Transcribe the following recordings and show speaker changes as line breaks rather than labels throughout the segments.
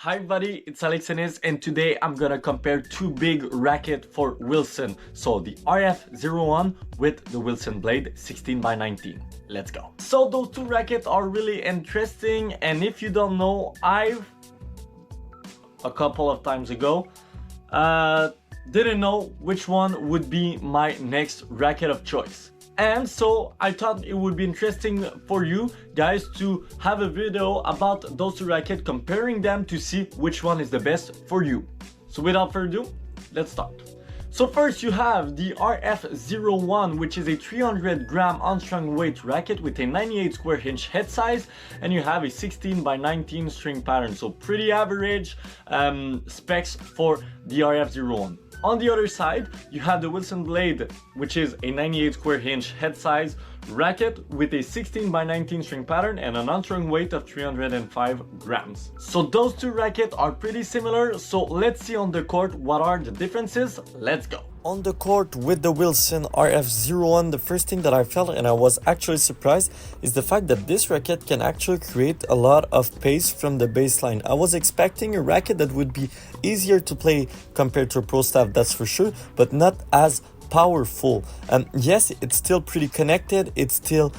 Hi buddy, it's Alexanis and today I'm gonna compare two big rackets for Wilson. So the RF01 with the Wilson Blade 16x19. Let's go. So those two rackets are really interesting, and if you don't know, I've a couple of times ago didn't know which one would be my next racket of choice. And so I thought it would be interesting for you guys to have a video about those two rackets, comparing them to see which one is the best for you. So without further ado, let's start. So first you have the RF01, which is a 300-gram unstrung weight racket with a 98 square inch head size, and you have a 16x19 string pattern. So pretty average specs for the RF01. On the other side, you have the Wilson Blade, which is a 98 square inch head size racket with a 16x19 string pattern and an unstrung weight of 305 grams. So those two rackets are pretty similar, so let's see on the court what are the differences. Let's go.
On the court with the Wilson RF01, the first thing that I felt, and I was actually surprised, is the fact that this racket can actually create a lot of pace from the baseline. I was expecting a racket that would be easier to play compared to a Pro Staff, that's for sure, but not as powerful. Yes, it's still pretty connected, it's still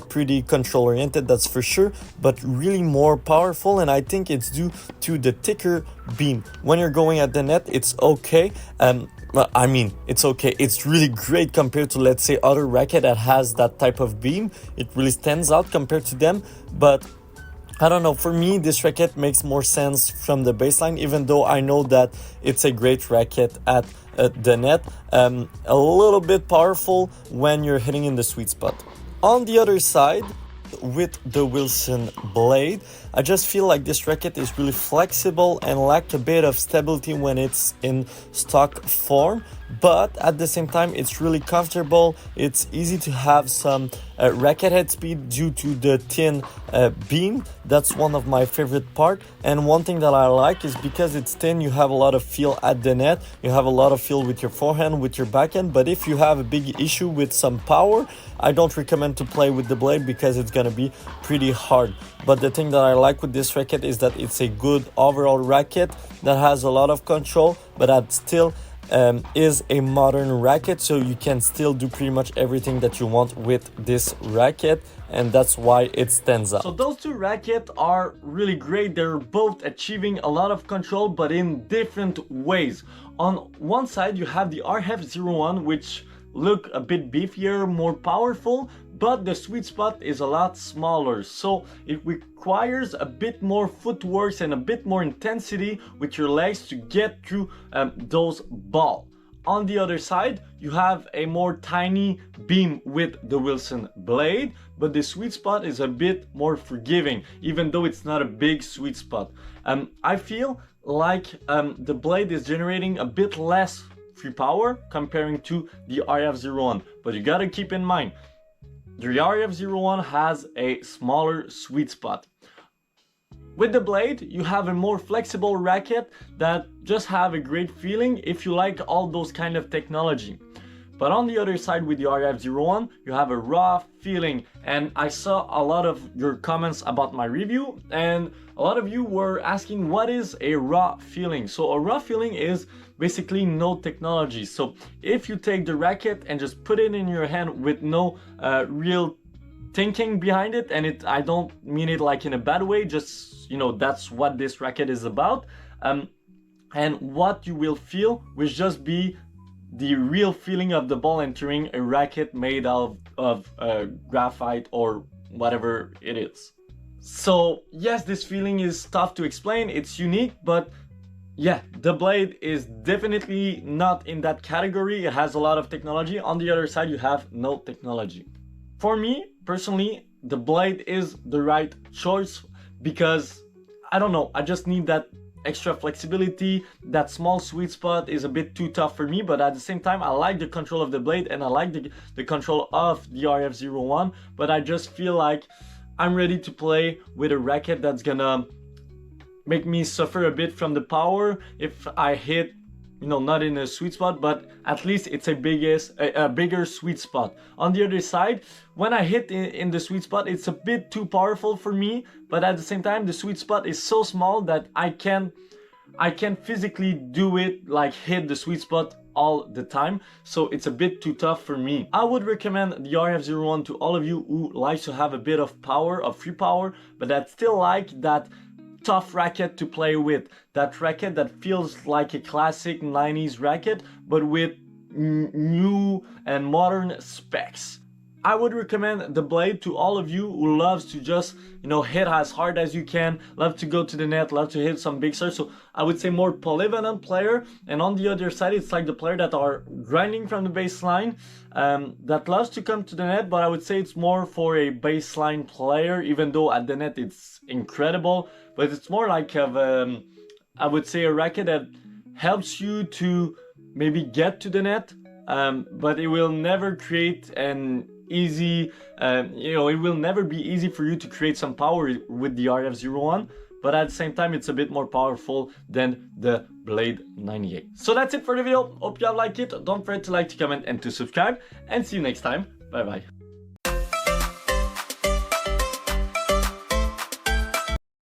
pretty control oriented, that's for sure, but really more powerful, and I think it's due to the thicker beam. When you're going at the net, it's okay. Well, I mean, it's okay. It's really great compared to, let's say, other racket that has that type of beam. It really stands out compared to them, but I don't know, for me this racket makes more sense from the baseline, even though I know that it's a great racket at the net. A little bit powerful when you're hitting in the sweet spot. On the other side, with the Wilson Blade, I just feel like this racket is really flexible and lack a bit of stability when it's in stock form, but at the same time it's really comfortable. It's easy to have some racket head speed due to the thin beam. That's one of my favorite part, and one thing that I like is because it's thin, you have a lot of feel at the net, you have a lot of feel with your forehand, with your backhand, but if you have a big issue with some power, I don't recommend to play with the blade because it's gonna be pretty hard. But the thing that I like with this racket is that it's a good overall racket that has a lot of control, but that still is a modern racket, so you can still do pretty much everything that you want with this racket, and that's why it stands out.
So those two rackets are really great. They're both achieving a lot of control, but in different ways. On one side you have the RF01, which look a bit beefier, more powerful, but the sweet spot is a lot smaller, so it requires a bit more footwork and a bit more intensity with your legs to get through those balls. On the other side, you have a more tiny beam with the Wilson Blade, but the sweet spot is a bit more forgiving, even though it's not a big sweet spot. I feel like the blade is generating a bit less free power comparing to the RF01, but you gotta keep in mind the RF01 has a smaller sweet spot. With the blade you have a more flexible racket that just have a great feeling if you like all those kind of technology. But on the other side with the RF01 you have a raw feeling, and I saw a lot of your comments about my review, and a lot of you were asking what is a raw feeling. So a raw feeling is basically no technology. So if you take the racket and just put it in your hand with no real thinking behind it, and I don't mean it like in a bad way, just, you know, that's what this racket is about, and what you will feel will just be the real feeling of the ball entering a racket made of graphite or whatever it is. So yes, this feeling is tough to explain, it's unique, but yeah, the blade is definitely not in that category. It has a lot of technology. On the other side you have no technology. For me personally, the blade is the right choice because I don't know, I just need that extra flexibility. That small sweet spot is a bit too tough for me, but at the same time I like the control of the blade and I like the control of the RF01, but I just feel like I'm ready to play with a racket that's gonna make me suffer a bit from the power if I hit not in a sweet spot, but at least it's a bigger sweet spot. On the other side, when I hit in the sweet spot, it's a bit too powerful for me, but at the same time, the sweet spot is so small that I can physically do it, like hit the sweet spot all the time, so it's a bit too tough for me. I would recommend the RF01 to all of you who like to have a bit of power, of free power, but that still like that tough racket to play with, that racket that feels like a classic 90s racket but with new and modern specs. I would recommend the blade to all of you who loves to just hit as hard as you can, love to go to the net, love to hit some big serves. So I would say more polyvalent player, and on the other side it's like the player that are grinding from the baseline, that loves to come to the net, but I would say it's more for a baseline player, even though at the net it's incredible, but it's more like I would say a racket that helps you to maybe get to the net, but it will never create an easy, it will never be easy for you to create some power with the RF01, but at the same time it's a bit more powerful than the Blade 98. So that's it for the video. Hope you all like it. Don't forget to like, to comment, and to subscribe, and see you next time. Bye bye.